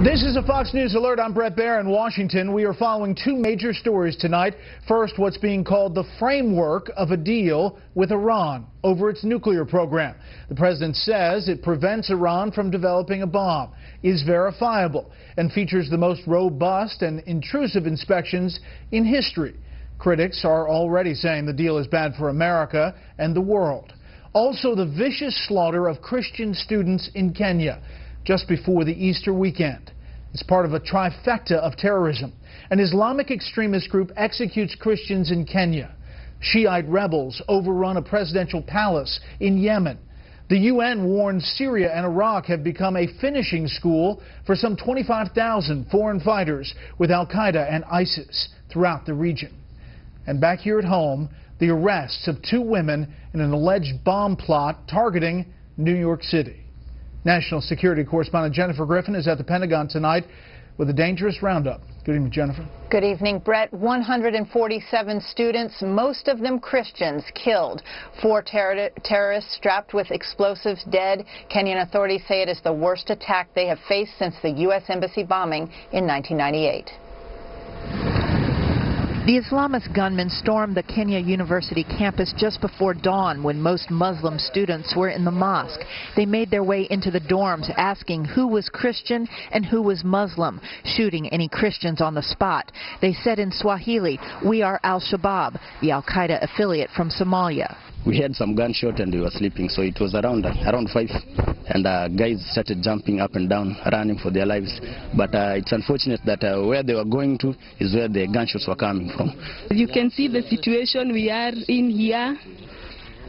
This is a Fox News Alert. I'm Brett Baer in Washington. We are following two major stories tonight. First, what's being called the framework of a deal with Iran over its nuclear program. The president says it prevents Iran from developing a bomb, is verifiable, and features the most robust and intrusive inspections in history. Critics are already saying the deal is bad for America and the world. Also, the vicious slaughter of Christian students in Kenya just before the Easter weekend. It's part of a trifecta of terrorism. An Islamic extremist group executes Christians in Kenya. Shiite rebels overrun a presidential palace in Yemen. The UN warns Syria and Iraq have become a finishing school for some 25,000 foreign fighters with al-Qaeda and ISIS throughout the region. And back here at home, the arrests of two women in an alleged bomb plot targeting New York City. National security correspondent Jennifer Griffin is at the Pentagon tonight with a dangerous roundup. Good evening, Jennifer. Good evening, Brett. 147 students, most of them Christians, killed. 4 terrorists strapped with explosives dead. Kenyan authorities say it is the worst attack they have faced since the U.S. Embassy bombing in 1998. The Islamist gunmen stormed the Kenya University campus just before dawn when most Muslim students were in the mosque. They made their way into the dorms asking who was Christian and who was Muslim, shooting any Christians on the spot. They said in Swahili, "We are Al-Shabaab," the al-Qaeda affiliate from Somalia. We had some gunshot and we were sleeping, so it was around 5, and guys started jumping up and down, running for their lives. But it's unfortunate that where they were going to is where the gunshots were coming from. You can see the situation we are in here.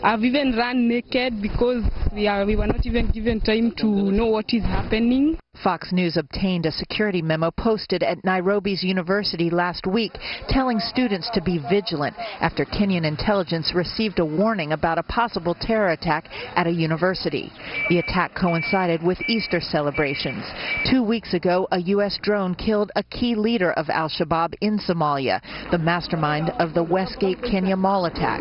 I've even run naked because we were not even given time to know what is happening. Fox News obtained a security memo posted at Nairobi's university last week telling students to be vigilant after Kenyan intelligence received a warning about a possible terror attack at a university. The attack coincided with Easter celebrations. 2 weeks ago, a U.S. drone killed a key leader of al-Shabaab in Somalia, the mastermind of the Westgate Kenya Mall attack.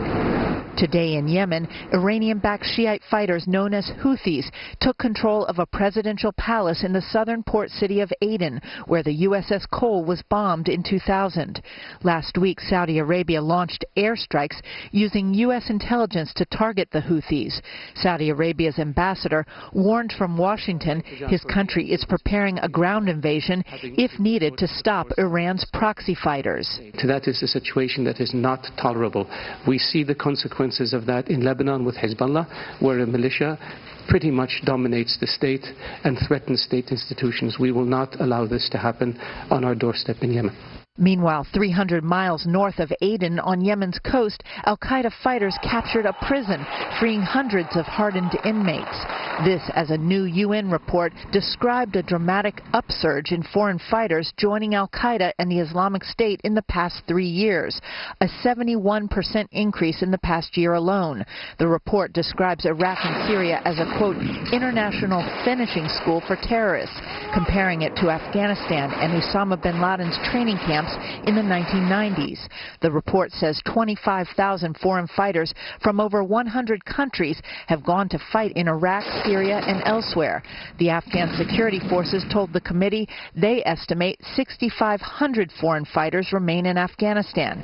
Today in Yemen, Iranian-backed Shiite fighters known as Houthis took control of a presidential palace in the southern port city of Aden, where the USS Cole was bombed in 2000. Last week, Saudi Arabia launched airstrikes using U.S. intelligence to target the Houthis. Saudi Arabia's ambassador warned from Washington his country is preparing a ground invasion if needed to stop Iran's proxy fighters. That is a situation that is not tolerable. We see the consequences of that in Lebanon with Hezbollah, where a militia pretty much dominates the state and threatens state institutions. We will not allow this to happen on our doorstep in Yemen. Meanwhile, 300 miles north of Aden on Yemen's coast, al-Qaeda fighters captured a prison, freeing hundreds of hardened inmates. This, as a new UN report described a dramatic upsurge in foreign fighters joining al-Qaeda and the Islamic State in the past 3 years, a 71% increase in the past year alone. The report describes Iraq and Syria as a, quote, international finishing school for terrorists, comparing it to Afghanistan and Osama bin Laden's training camp in the 1990s. The report says 25,000 foreign fighters from over 100 countries have gone to fight in Iraq, Syria, and elsewhere. The Afghan security forces told the committee they estimate 6,500 foreign fighters remain in Afghanistan.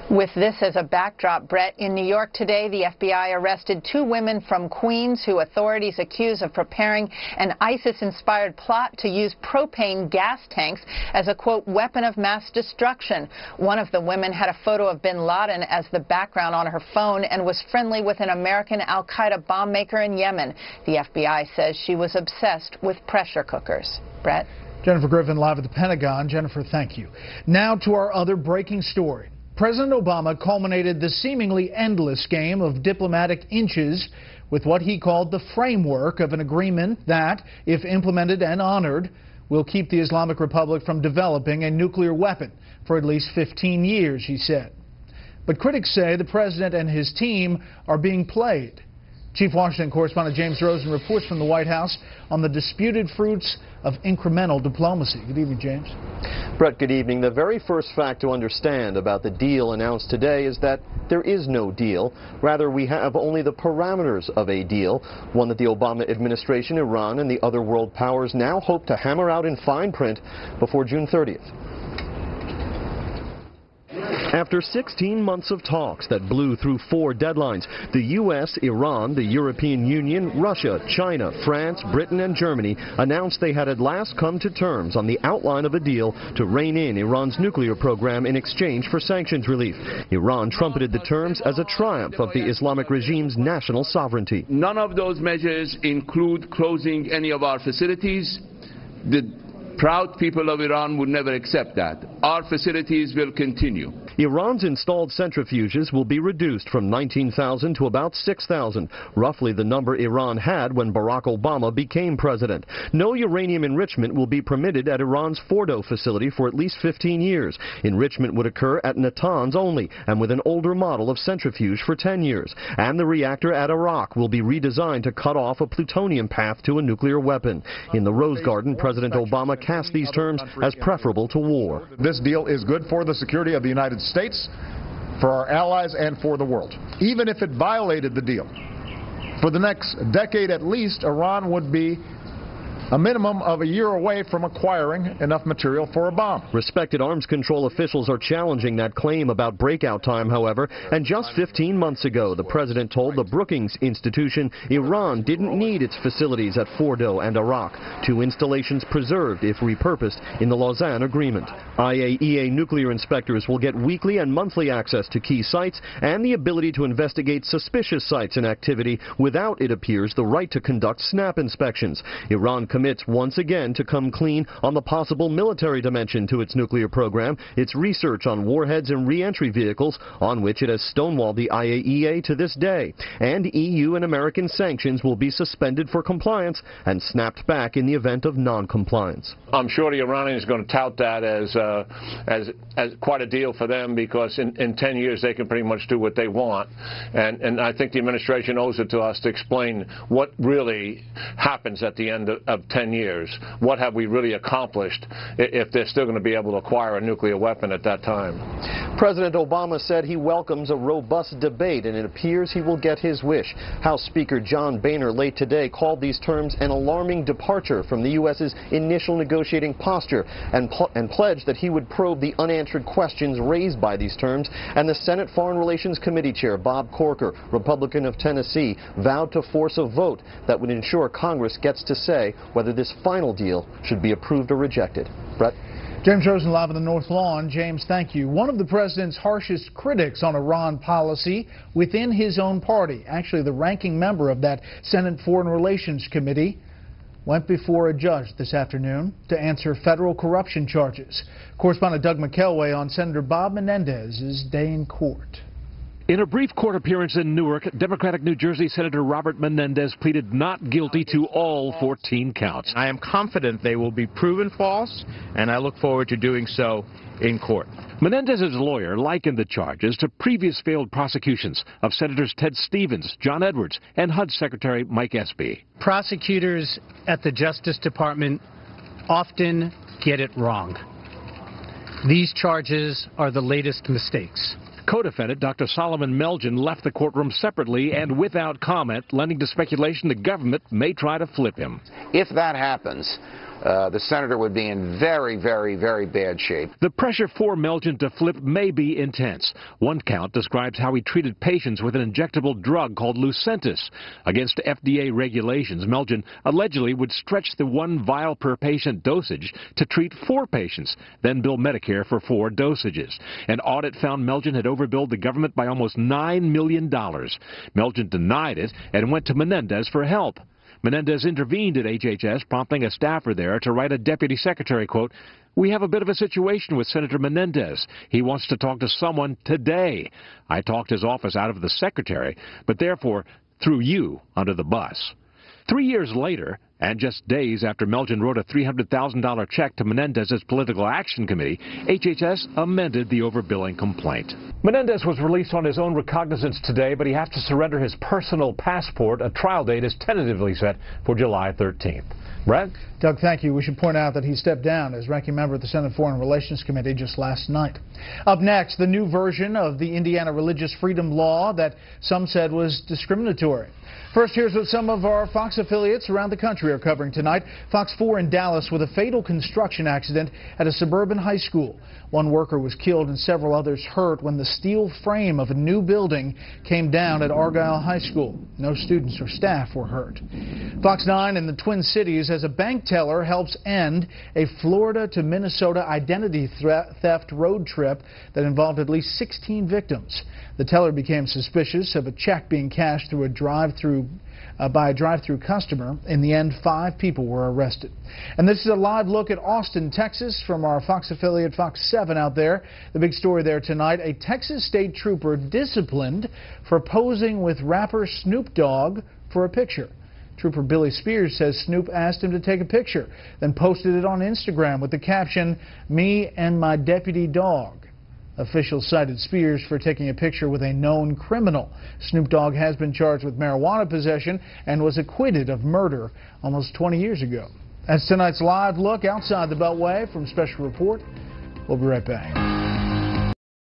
With this as a backdrop, Brett, in New York today, the FBI arrested 2 women from Queens who authorities accuse of preparing an ISIS-inspired plot to use propane gas tanks as a, quote, weapon of mass destruction. One of the women had a photo of bin Laden as the background on her phone and was friendly with an American al-Qaeda bomb maker in Yemen. The FBI says she was obsessed with pressure cookers. Brett? Jennifer Griffin live at the Pentagon. Jennifer, thank you. Now to our other breaking story. President Obama culminated the seemingly endless game of diplomatic inches with what he called the framework of an agreement that, if implemented and honored, will keep the Islamic Republic from developing a nuclear weapon for at least 15 years, he said. But critics say the president and his team are being played. Chief Washington correspondent James Rosen reports from the White House on the disputed fruits of incremental diplomacy. Good evening, James. Brett, good evening. The very first fact to understand about the deal announced today is that there is no deal. Rather, we have only the parameters of a deal, one that the Obama administration, Iran, and the other world powers now hope to hammer out in fine print before June 30th. After 16 months of talks that blew through 4 deadlines, the U.S., Iran, the European Union, Russia, China, France, Britain, and Germany announced they had at last come to terms on the outline of a deal to rein in Iran's nuclear program in exchange for sanctions relief. Iran trumpeted the terms as a triumph of the Islamic regime's national sovereignty. None of those measures include closing any of our facilities. The proud people of Iran would never accept that. Our facilities will continue. Iran's installed centrifuges will be reduced from 19,000 to about 6,000, roughly the number Iran had when Barack Obama became president. No uranium enrichment will be permitted at Iran's Fordo facility for at least 15 years. Enrichment would occur at Natanz only, and with an older model of centrifuge for 10 years. And the reactor at Arak will be redesigned to cut off a plutonium path to a nuclear weapon. In the Rose Garden, President Obama cast these terms as preferable to war. This deal is good for the security of the United States, for our allies, and for the world. Even if it violated the deal, for the next decade at least, Iran would be a minimum of a year away from acquiring enough material for a bomb. Respected arms control officials are challenging that claim about breakout time, however, and just 15 months ago, the president told the Brookings Institution Iran didn't need its facilities at Fordo and Arak, 2 installations preserved if repurposed in the Lausanne Agreement. IAEA nuclear inspectors will get weekly and monthly access to key sites and the ability to investigate suspicious sites and activity without, it appears, the right to conduct snap inspections. Iran commits once again to come clean on the possible military dimension to its nuclear program, its research on warheads and re-entry vehicles, on which it has stonewalled the IAEA to this day. And EU and American sanctions will be suspended for compliance and snapped back in the event of non-compliance. I'm sure the Iranians are going to tout that as quite a deal for them, because in 10 years they can pretty much do what they want. And I think the administration owes it to us to explain what really happens at the end of 10 years. What have we really accomplished if they're still going to be able to acquire a nuclear weapon at that time? President Obama said he welcomes a robust debate, and it appears he will get his wish. House Speaker John Boehner late today called these terms an alarming departure from the U.S.'s initial negotiating posture and pledged that he would probe the unanswered questions raised by these terms. And the Senate Foreign Relations Committee Chair Bob Corker, Republican of Tennessee, vowed to force a vote that would ensure Congress gets to say whether this final deal should be approved or rejected. Brett? James Rosen live on the North Lawn. James, thank you. One of the president's harshest critics on Iran policy within his own party, actually the ranking member of that Senate Foreign Relations Committee, went before a judge this afternoon to answer federal corruption charges. Correspondent Doug McKelway on Senator Bob Menendez's day in court. In a brief court appearance in Newark, Democratic New Jersey Senator Robert Menendez pleaded not guilty to all 14 counts. I am confident they will be proven false, and I look forward to doing so in court. Menendez's lawyer likened the charges to previous failed prosecutions of Senators Ted Stevens, John Edwards, and HUD Secretary Mike Espy. Prosecutors at the Justice Department often get it wrong. These charges are the latest mistakes. Co-defendant Dr. Solomon Melgen left the courtroom separately and without comment, lending to speculation the government may try to flip him. If that happens, the senator would be in very, very, very bad shape. The pressure for Melgen to flip may be intense. One count describes how he treated patients with an injectable drug called Lucentis. Against FDA regulations, Melgen allegedly would stretch the 1 vial per patient dosage to treat 4 patients, then bill Medicare for 4 dosages. An audit found Melgen had overbilled the government by almost $9 million. Melgen denied it and went to Menendez for help. Menendez intervened at HHS, prompting a staffer there to write a deputy secretary, quote, "We have a bit of a situation with Senator Menendez. He wants to talk to someone today. I talked his office out of the secretary, but therefore threw you under the bus." 3 years later, And just days after Melgen wrote a $300,000 check to Menendez's Political Action Committee, HHS amended the overbilling complaint. Menendez was released on his own recognizance today, but he has to surrender his personal passport. A trial date is tentatively set for July 13th. Brad? Doug, thank you. We should point out that he stepped down as ranking member of the Senate Foreign Relations Committee just last night. Up next, the new version of the Indiana religious freedom law that some said was discriminatory. First, here's what some of our Fox affiliates around the country are covering tonight. Fox 4 in Dallas with a fatal construction accident at a suburban high school. One worker was killed and several others hurt when the steel frame of a new building came down at Argyle High School. No students or staff were hurt. Fox 9 in the Twin Cities as a bank teller helps end a Florida to Minnesota identity theft road trip that involved at least 16 victims. The teller became suspicious of a check being cashed through by a drive-through customer. In the end, 5 people were arrested. And this is a live look at Austin, Texas from our Fox affiliate Fox 7 out there. The big story there tonight, a Texas state trooper disciplined for posing with rapper Snoop Dogg for a picture. Trooper Billy Spears says Snoop asked him to take a picture, then posted it on Instagram with the caption, "Me and my deputy dog." Officials cited Spears for taking a picture with a known criminal. Snoop Dogg has been charged with marijuana possession and was acquitted of murder almost 20 years ago. That's tonight's live look outside the Beltway from Special Report. We'll be right back.